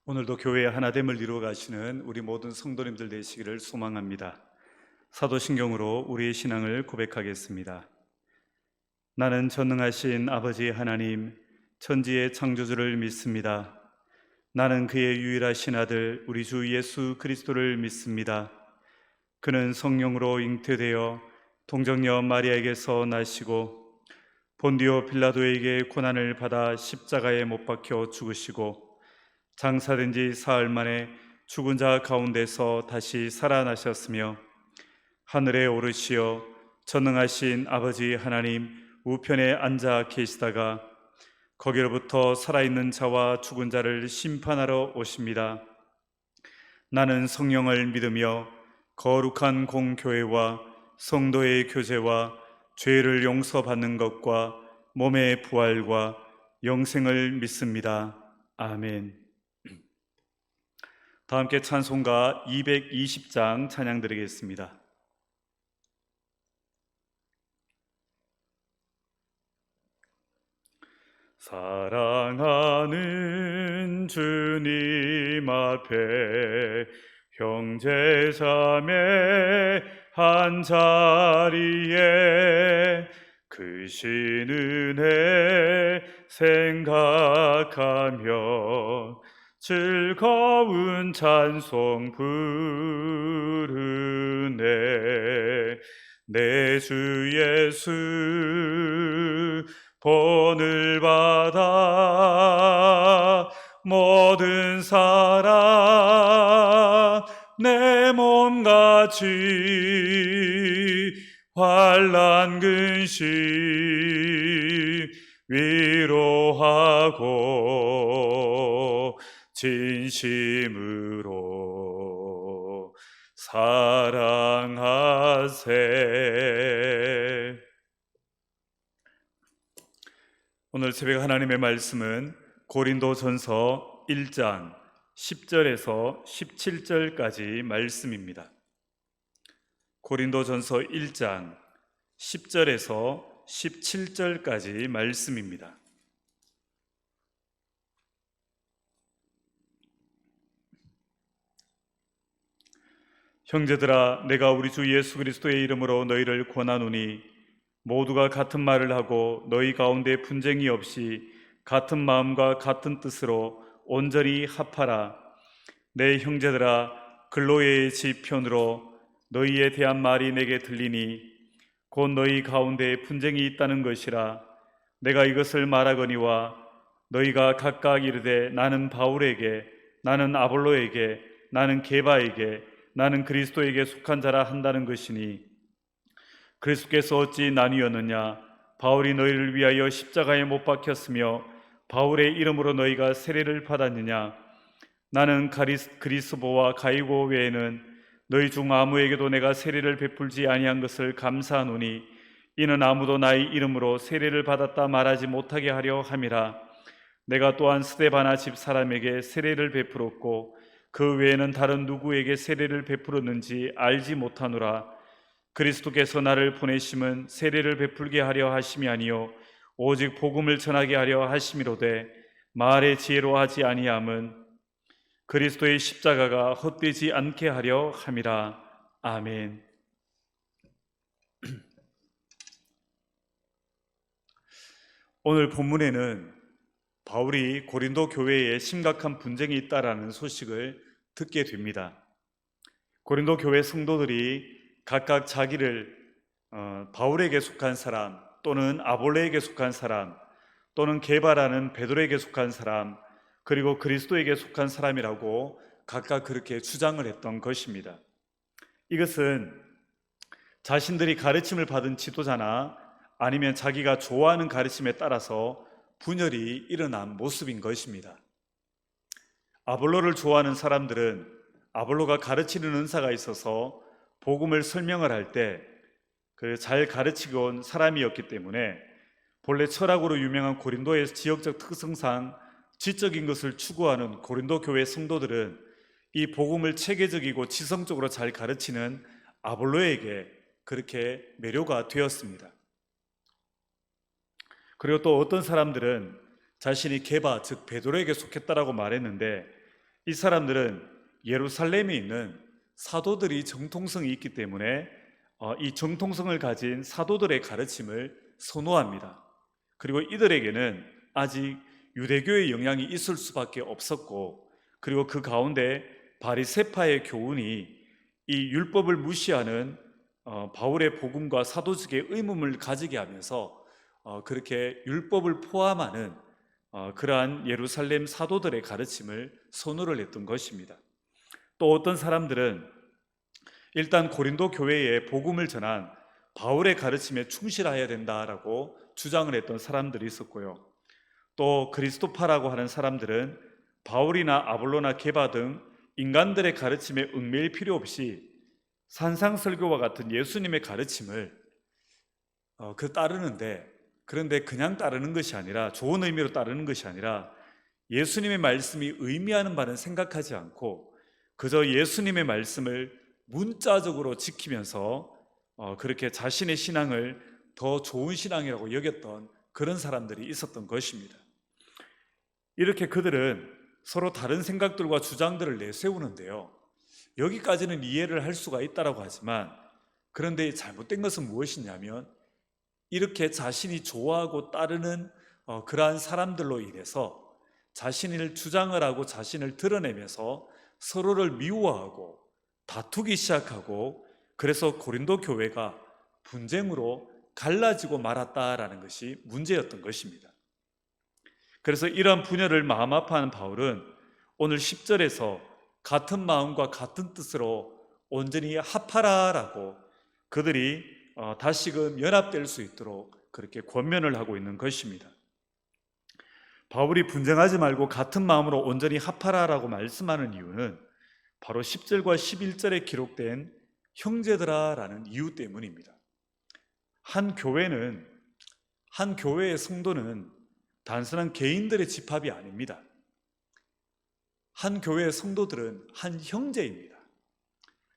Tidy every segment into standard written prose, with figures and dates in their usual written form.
오늘도 교회의 하나됨을 이루어 가시는 우리 모든 성도님들 되시기를 소망합니다. 사도신경으로 우리의 신앙을 고백하겠습니다. 나는 전능하신 아버지 하나님, 천지의 창조주를 믿습니다. 나는 그의 유일하신 아들 우리 주 예수 그리스도를 믿습니다. 그는 성령으로 잉태되어 동정녀 마리아에게서 나시고 본디오 빌라도에게 고난을 받아 십자가에 못 박혀 죽으시고 장사된 지 사흘 만에 죽은 자 가운데서 다시 살아나셨으며 하늘에 오르시어 전능하신 아버지 하나님 우편에 앉아 계시다가 거기로부터 살아있는 자와 죽은 자를 심판하러 오십니다. 나는 성령을 믿으며 거룩한 공교회와 성도의 교제와 죄를 용서받는 것과 몸의 부활과 영생을 믿습니다. 아멘. 다 함께 찬송가 220장 찬양 드리겠습니다. 사랑하는 주님 앞에 형제자매 한자리에 크신 은혜 생각하며 즐거운 찬송 부르네. 내 주 예수 본을 받아 모든 사람 내 몸같이 환난 근심 위로하고 진심으로 사랑하세. 오늘 새벽 하나님의 말씀은 고린도전서 1장 10절에서 17절까지 말씀입니다. 고린도전서 1장 10절에서 17절까지 말씀입니다. 형제들아, 내가 우리 주 예수 그리스도의 이름으로 너희를 권하노니 모두가 같은 말을 하고 너희 가운데 분쟁이 없이 같은 마음과 같은 뜻으로 온전히 합하라. 내 형제들아, 글로의 집 편으로 너희에 대한 말이 내게 들리니 곧 너희 가운데 분쟁이 있다는 것이라. 내가 이것을 말하거니와 너희가 각각 이르되 나는 바울에게, 나는 아볼로에게, 나는 게바에게, 나는 그리스도에게 속한 자라 한다는 것이니 그리스도께서 어찌 나뉘었느냐? 바울이 너희를 위하여 십자가에 못 박혔으며 바울의 이름으로 너희가 세례를 받았느냐? 나는 그리스보와 가이고 외에는 너희 중 아무에게도 내가 세례를 베풀지 아니한 것을 감사하노니 이는 아무도 나의 이름으로 세례를 받았다 말하지 못하게 하려 함이라. 내가 또한 스데바나 집 사람에게 세례를 베풀었고 그 외에는 다른 누구에게 세례를 베풀었는지 알지 못하노라. 그리스도께서 나를 보내심은 세례를 베풀게 하려 하심이 아니요 오직 복음을 전하게 하려 하심이로되 말의 지혜로 하지 아니함은 그리스도의 십자가가 헛되지 않게 하려 함이라. 아멘. 오늘 본문에는 바울이 고린도 교회에 심각한 분쟁이 있다라는 소식을 듣게 됩니다. 고린도 교회 성도들이 각각 자기를 바울에게 속한 사람 또는 아볼레에게 속한 사람 또는 게바라는 베드로에게 속한 사람 그리고 그리스도에게 속한 사람이라고 각각 그렇게 주장을 했던 것입니다. 이것은 자신들이 가르침을 받은 지도자나 아니면 자기가 좋아하는 가르침에 따라서 분열이 일어난 모습인 것입니다. 아볼로를 좋아하는 사람들은 아볼로가 가르치는 은사가 있어서 복음을 설명을 할 때 잘 가르치고 온 사람이었기 때문에 본래 철학으로 유명한 고린도의 지역적 특성상 지적인 것을 추구하는 고린도 교회 성도들은 이 복음을 체계적이고 지성적으로 잘 가르치는 아볼로에게 그렇게 매료가 되었습니다. 그리고 또 어떤 사람들은 자신이 게바 즉 베드로에게 속했다라고 말했는데 이 사람들은 예루살렘에 있는 사도들이 정통성이 있기 때문에 이 정통성을 가진 사도들의 가르침을 선호합니다. 그리고 이들에게는 아직 유대교의 영향이 있을 수밖에 없었고, 그리고 그 가운데 바리새파의 교훈이 이 율법을 무시하는 바울의 복음과 사도직의 의문을 가지게 하면서 그렇게 율법을 포함하는 그러한 예루살렘 사도들의 가르침을 선호를 했던 것입니다. 또 어떤 사람들은 일단 고린도 교회에 복음을 전한 바울의 가르침에 충실해야 된다라고 주장을 했던 사람들이 있었고요. 또 그리스도파라고 하는 사람들은 바울이나 아볼로나 게바 등 인간들의 가르침에 얽매일 필요 없이 산상설교와 같은 예수님의 가르침을 따르는데, 그런데 그냥 따르는 것이 아니라, 좋은 의미로 따르는 것이 아니라 예수님의 말씀이 의미하는 바는 생각하지 않고 그저 예수님의 말씀을 문자적으로 지키면서 그렇게 자신의 신앙을 더 좋은 신앙이라고 여겼던 그런 사람들이 있었던 것입니다. 이렇게 그들은 서로 다른 생각들과 주장들을 내세우는데요, 여기까지는 이해를 할 수가 있다고 하지만, 그런데 잘못된 것은 무엇이냐면 이렇게 자신이 좋아하고 따르는 그러한 사람들로 인해서 자신을 주장을 하고 자신을 드러내면서 서로를 미워하고 다투기 시작하고, 그래서 고린도 교회가 분쟁으로 갈라지고 말았다라는 것이 문제였던 것입니다. 그래서 이러한 분열을 마음 아파하는 바울은 오늘 10절에서 같은 마음과 같은 뜻으로 온전히 합하라라고 그들이 다시금 연합될 수 있도록 그렇게 권면을 하고 있는 것입니다. 바울이 분쟁하지 말고 같은 마음으로 온전히 합하라라고 말씀하는 이유는 바로 10절과 11절에 기록된 형제들아라는 이유 때문입니다. 한 교회의 성도는 단순한 개인들의 집합이 아닙니다. 한 교회의 성도들은 한 형제입니다.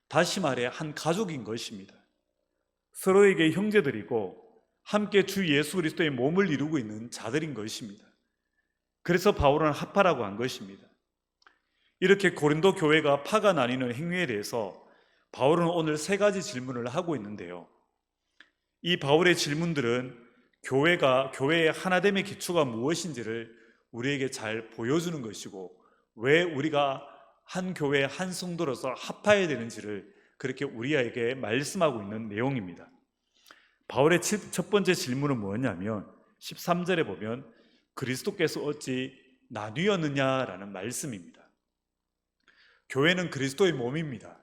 다시 말해 한 가족인 것입니다. 서로에게 형제들이고 함께 주 예수 그리스도의 몸을 이루고 있는 자들인 것입니다. 그래서 바울은 합하라고 한 것입니다. 이렇게 고린도 교회가 파가 나뉘는 행위에 대해서 바울은 오늘 3가지 질문을 하고 있는데요, 이 바울의 질문들은 교회의 하나됨의 기초가 무엇인지를 우리에게 잘 보여주는 것이고, 왜 우리가 한 교회 한 성도로서 합해야 되는지를 그렇게 우리에게 말씀하고 있는 내용입니다. 바울의 첫 번째 질문은 뭐냐면 13절에 보면 그리스도께서 어찌 나뉘었느냐라는 말씀입니다. 교회는 그리스도의 몸입니다.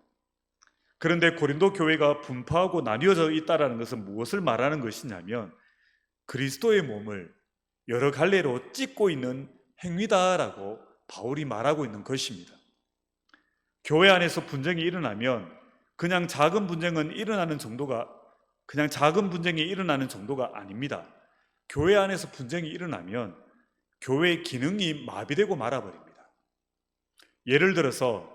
그런데 고린도 교회가 분파하고 나뉘어져 있다는 것은 무엇을 말하는 것이냐면 그리스도의 몸을 여러 갈래로 찢고 있는 행위다라고 바울이 말하고 있는 것입니다. 교회 안에서 분쟁이 일어나면 그냥 작은 분쟁이 일어나는 정도가 아닙니다. 교회 안에서 분쟁이 일어나면 교회의 기능이 마비되고 말아버립니다. 예를 들어서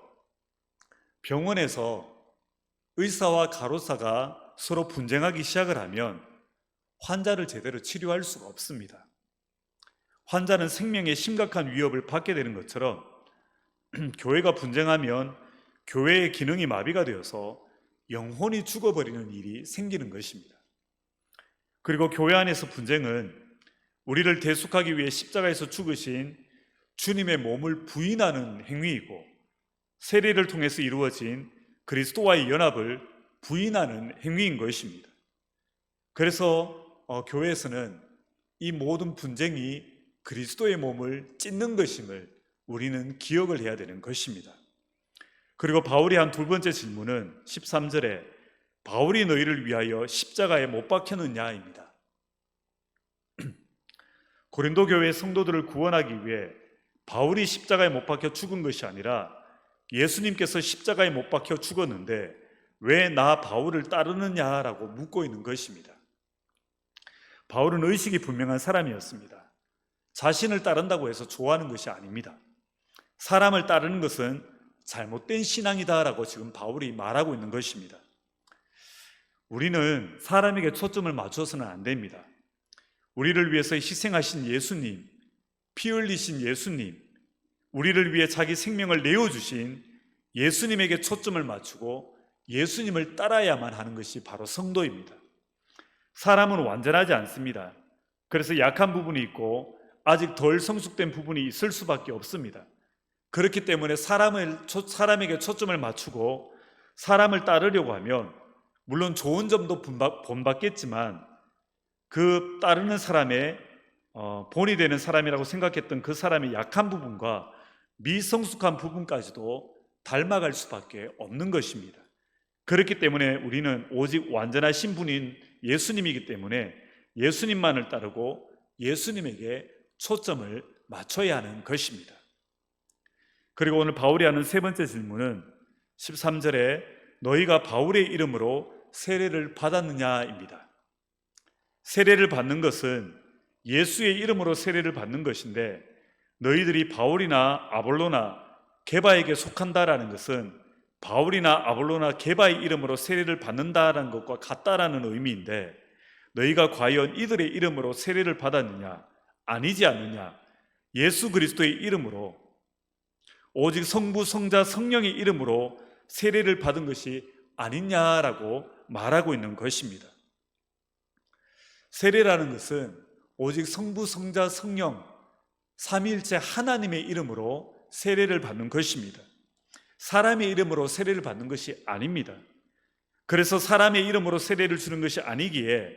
병원에서 의사와 간호사가 서로 분쟁하기 시작을 하면 환자를 제대로 치료할 수가 없습니다. 환자는 생명에 심각한 위협을 받게 되는 것처럼 교회가 분쟁하면 교회의 기능이 마비가 되어서 영혼이 죽어버리는 일이 생기는 것입니다. 그리고 교회 안에서 분쟁은 우리를 대속하기 위해 십자가에서 죽으신 주님의 몸을 부인하는 행위이고, 세례를 통해서 이루어진 그리스도와의 연합을 부인하는 행위인 것입니다. 그래서 교회에서는 이 모든 분쟁이 그리스도의 몸을 찢는 것임을 우리는 기억을 해야 되는 것입니다. 그리고 바울이 한 2번째 질문은 13절에 바울이 너희를 위하여 십자가에 못 박혔느냐입니다. 고린도 교회의 성도들을 구원하기 위해 바울이 십자가에 못 박혀 죽은 것이 아니라 예수님께서 십자가에 못 박혀 죽었는데 왜 나 바울을 따르느냐라고 묻고 있는 것입니다. 바울은 의식이 분명한 사람이었습니다. 자신을 따른다고 해서 좋아하는 것이 아닙니다. 사람을 따르는 것은 잘못된 신앙이다라고 지금 바울이 말하고 있는 것입니다. 우리는 사람에게 초점을 맞춰서는 안 됩니다. 우리를 위해서 희생하신 예수님, 피 흘리신 예수님, 우리를 위해 자기 생명을 내어주신 예수님에게 초점을 맞추고 예수님을 따라야만 하는 것이 바로 성도입니다. 사람은 완전하지 않습니다. 그래서 약한 부분이 있고 아직 덜 성숙된 부분이 있을 수밖에 없습니다. 그렇기 때문에 사람에게 초점을 맞추고 사람을 따르려고 하면 물론 좋은 점도 본받겠지만 그 따르는 사람의 본이 되는 사람이라고 생각했던 그 사람의 약한 부분과 미성숙한 부분까지도 닮아갈 수밖에 없는 것입니다. 그렇기 때문에 우리는 오직 완전하신 분인 예수님이기 때문에 예수님만을 따르고 예수님에게 초점을 맞춰야 하는 것입니다. 그리고 오늘 바울이 하는 세 번째 질문은 13절에 너희가 바울의 이름으로 세례를 받았느냐입니다. 세례를 받는 것은 예수의 이름으로 세례를 받는 것인데 너희들이 바울이나 아볼로나 게바에게 속한다라는 것은 바울이나 아볼로나 게바의 이름으로 세례를 받는다라는 것과 같다라는 의미인데 너희가 과연 이들의 이름으로 세례를 받았느냐? 아니지 않느냐? 예수 그리스도의 이름으로 오직 성부, 성자, 성령의 이름으로 세례를 받은 것이 아니냐라고 말하고 있는 것입니다. 세례라는 것은 오직 성부, 성자, 성령 삼위일체 하나님의 이름으로 세례를 받는 것입니다. 사람의 이름으로 세례를 받는 것이 아닙니다. 그래서 사람의 이름으로 세례를 주는 것이 아니기에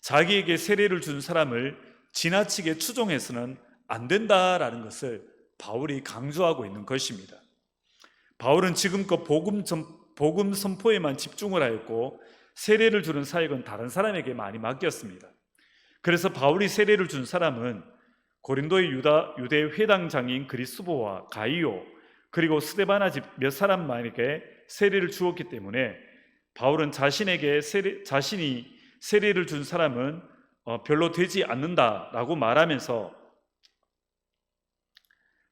자기에게 세례를 준 사람을 지나치게 추종해서는 안 된다라는 것을 바울이 강조하고 있는 것입니다. 바울은 지금껏 복음 선포에만 집중을 하였고 세례를 주는 사역은 다른 사람에게 많이 맡겼습니다. 그래서 바울이 세례를 준 사람은 고린도의 유대 회당장인 그리스보와 가이오 그리고 스데바나 집 몇 사람만에게 세례를 주었기 때문에 바울은 자신이 세례를 준 사람은 별로 되지 않는다라고 말하면서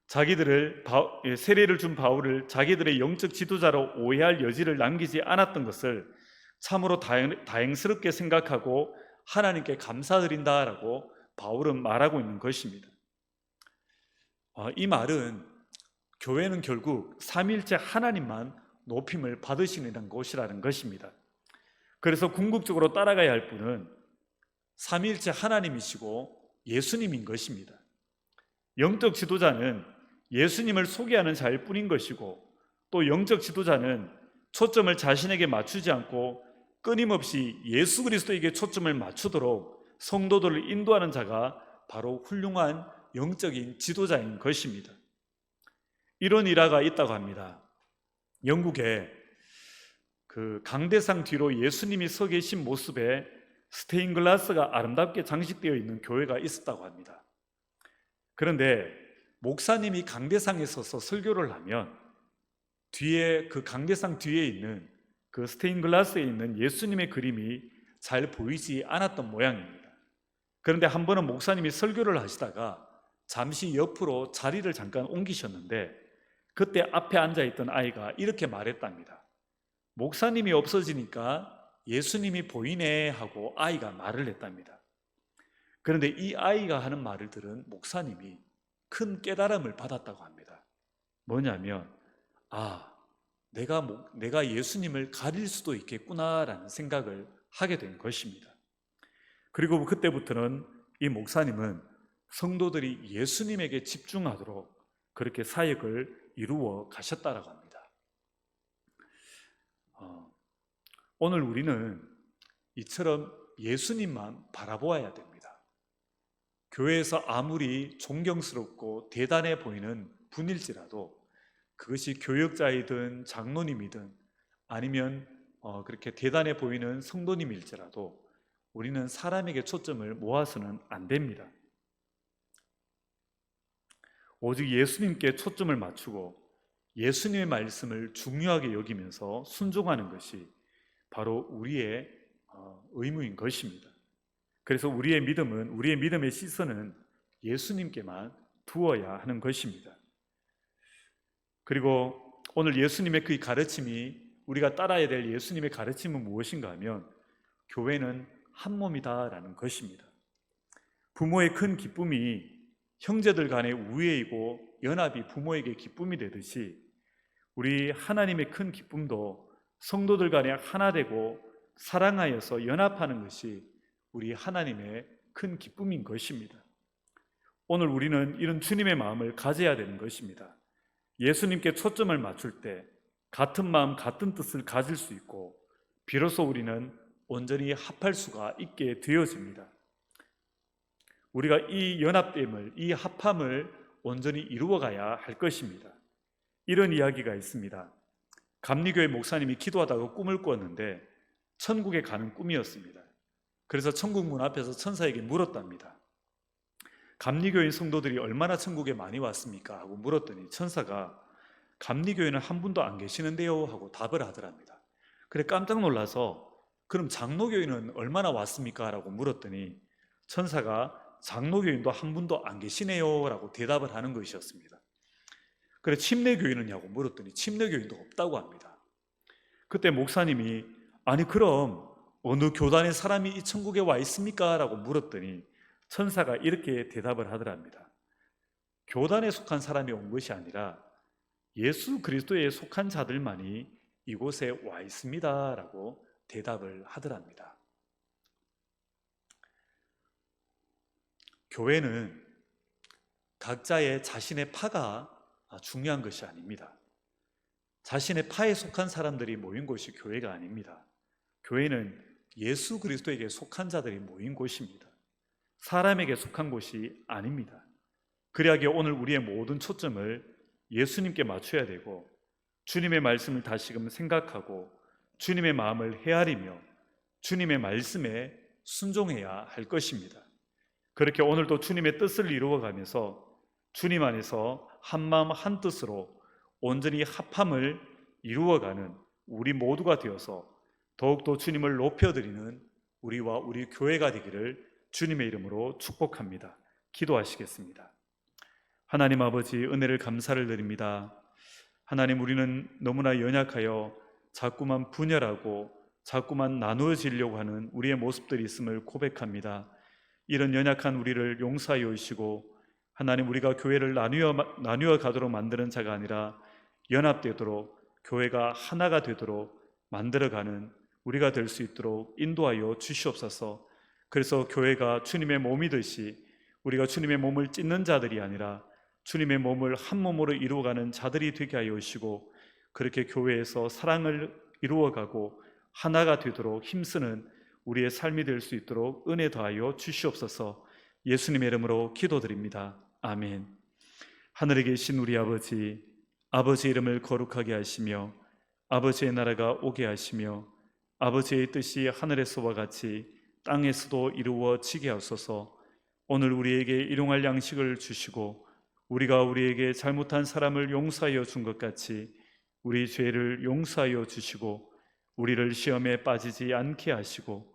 세례를 준 바울을 자기들의 영적 지도자로 오해할 여지를 남기지 않았던 것을 참으로 다행스럽게 생각하고 하나님께 감사드린다라고 바울은 말하고 있는 것입니다. 이 말은 교회는 결국 삼위일체 하나님만 높임을 받으시는 곳이라는 것입니다. 그래서 궁극적으로 따라가야 할 분은 삼위일체 하나님이시고 예수님인 것입니다. 영적 지도자는 예수님을 소개하는 자일 뿐인 것이고 또 영적 지도자는 초점을 자신에게 맞추지 않고 끊임없이 예수 그리스도에게 초점을 맞추도록 성도들을 인도하는 자가 바로 훌륭한 영적인 지도자인 것입니다. 이런 일화가 있다고 합니다. 영국에 그 강대상 뒤로 예수님이 서 계신 모습에 스테인글라스가 아름답게 장식되어 있는 교회가 있었다고 합니다. 그런데 목사님이 강대상에 서서 설교를 하면 뒤에 그 강대상 뒤에 있는 그 스테인글라스에 있는 예수님의 그림이 잘 보이지 않았던 모양입니다. 그런데 한 번은 목사님이 설교를 하시다가 잠시 옆으로 자리를 잠깐 옮기셨는데 그때 앞에 앉아있던 아이가 이렇게 말했답니다. 목사님이 없어지니까 예수님이 보이네 하고 아이가 말을 했답니다. 그런데 이 아이가 하는 말을 들은 목사님이 큰 깨달음을 받았다고 합니다. 뭐냐면 내가 예수님을 가릴 수도 있겠구나라는 생각을 하게 된 것입니다. 그리고 그때부터는 이 목사님은 성도들이 예수님에게 집중하도록 그렇게 사역을 이루어 가셨다라고 합니다. 오늘 우리는 이처럼 예수님만 바라보아야 됩니다. 교회에서 아무리 존경스럽고 대단해 보이는 분일지라도 그것이 교역자이든 장로님이든 아니면 그렇게 대단해 보이는 성도님일지라도 우리는 사람에게 초점을 모아서는 안 됩니다. 오직 예수님께 초점을 맞추고 예수님의 말씀을 중요하게 여기면서 순종하는 것이 바로 우리의 의무인 것입니다. 그래서 우리의 믿음의 시선은 예수님께만 두어야 하는 것입니다. 그리고 오늘 예수님의 그 가르침이 우리가 따라야 될 예수님의 가르침은 무엇인가 하면 교회는 한 몸이다라는 것입니다. 부모의 큰 기쁨이 형제들 간의 우애이고 연합이 부모에게 기쁨이 되듯이 우리 하나님의 큰 기쁨도 성도들 간에 하나 되고 사랑하여서 연합하는 것이 우리 하나님의 큰 기쁨인 것입니다. 오늘 우리는 이런 주님의 마음을 가져야 되는 것입니다. 예수님께 초점을 맞출 때 같은 마음 같은 뜻을 가질 수 있고 비로소 우리는 온전히 합할 수가 있게 되어집니다. 우리가 이 연합됨을, 이 합함을 온전히 이루어가야 할 것입니다. 이런 이야기가 있습니다. 감리교회 목사님이 기도하다가 꿈을 꿨는데 천국에 가는 꿈이었습니다. 그래서 천국 문 앞에서 천사에게 물었답니다. 감리교회 성도들이 얼마나 천국에 많이 왔습니까? 하고 물었더니 천사가 감리교회는 한 분도 안 계시는데요 하고 답을 하더랍니다. 그래 깜짝 놀라서 그럼 장로교회는 얼마나 왔습니까? 라고 물었더니 천사가 장로교인도 한 분도 안 계시네요 라고 대답을 하는 것이었습니다. 그래 침례교인은냐고 물었더니 침례교인도 없다고 합니다. 그때 목사님이 아니 그럼 어느 교단의 사람이 이 천국에 와 있습니까? 라고 물었더니 천사가 이렇게 대답을 하더랍니다. 교단에 속한 사람이 온 것이 아니라 예수 그리스도에 속한 자들만이 이곳에 와 있습니다 라고 대답을 하더랍니다. 교회는 각자의 자신의 파가 중요한 것이 아닙니다. 자신의 파에 속한 사람들이 모인 곳이 교회가 아닙니다. 교회는 예수 그리스도에게 속한 자들이 모인 곳입니다. 사람에게 속한 곳이 아닙니다. 그래야기에 오늘 우리의 모든 초점을 예수님께 맞춰야 되고 주님의 말씀을 다시금 생각하고 주님의 마음을 헤아리며 주님의 말씀에 순종해야 할 것입니다. 그렇게 오늘도 주님의 뜻을 이루어가면서 주님 안에서 한마음 한뜻으로 온전히 합함을 이루어가는 우리 모두가 되어서 더욱더 주님을 높여드리는 우리와 우리 교회가 되기를 주님의 이름으로 축복합니다. 기도하시겠습니다. 하나님 아버지 은혜를 감사를 드립니다. 하나님 우리는 너무나 연약하여 자꾸만 분열하고 자꾸만 나누어지려고 하는 우리의 모습들이 있음을 고백합니다. 이런 연약한 우리를 용서하여 주시고 하나님 우리가 교회를 나누어 가도록 만드는 자가 아니라 연합되도록 교회가 하나가 되도록 만들어가는 우리가 될 수 있도록 인도하여 주시옵소서. 그래서 교회가 주님의 몸이듯이 우리가 주님의 몸을 찢는 자들이 아니라 주님의 몸을 한 몸으로 이루어가는 자들이 되게 하여 주시고 그렇게 교회에서 사랑을 이루어가고 하나가 되도록 힘쓰는 우리의 삶이 될 수 있도록 은혜 더하여 주시옵소서. 예수님의 이름으로 기도드립니다. 아멘. 하늘에 계신 우리 아버지, 아버지의 이름을 거룩하게 하시며 아버지의 나라가 오게 하시며 아버지의 뜻이 하늘에서와 같이 땅에서도 이루어지게 하소서. 오늘 우리에게 일용할 양식을 주시고 우리가 우리에게 잘못한 사람을 용서하여 준 것 같이 우리 죄를 용서하여 주시고 우리를 시험에 빠지지 않게 하시고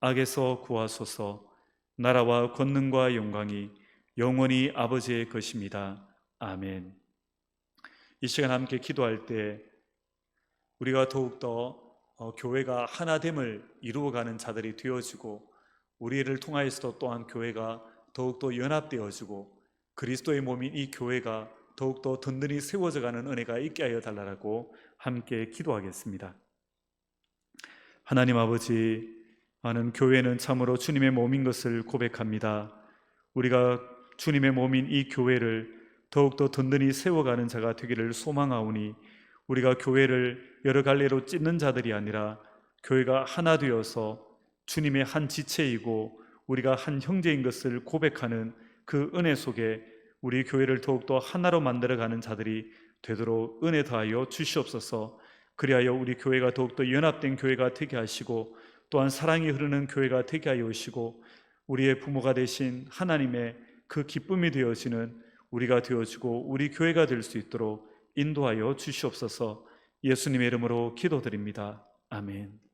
악에서 구하소서. 나라와 권능과 영광이 영원히 아버지의 것입니다. 아멘. 이 시간 함께 기도할 때 우리가 더욱더 교회가 하나됨을 이루어가는 자들이 되어지고 우리를 통하여서도 또한 교회가 더욱더 연합되어지고 그리스도의 몸인 이 교회가 더욱더 든든히 세워져가는 은혜가 있게 하여 달라고 함께 기도하겠습니다. 하나님 아버지, 나는 교회는 참으로 주님의 몸인 것을 고백합니다. 우리가 주님의 몸인 이 교회를 더욱더 든든히 세워가는 자가 되기를 소망하오니 우리가 교회를 여러 갈래로 찢는 자들이 아니라 교회가 하나 되어서 주님의 한 지체이고 우리가 한 형제인 것을 고백하는 그 은혜 속에 우리 교회를 더욱더 하나로 만들어가는 자들이 되도록 은혜 더하여 주시옵소서. 그리하여 우리 교회가 더욱더 연합된 교회가 되게 하시고 또한 사랑이 흐르는 교회가 되게 하여 주시고 우리의 부모가 되신 하나님의 그 기쁨이 되어지는 우리가 되어지고 우리 교회가 될 수 있도록 인도하여 주시옵소서. 예수님의 이름으로 기도드립니다. 아멘.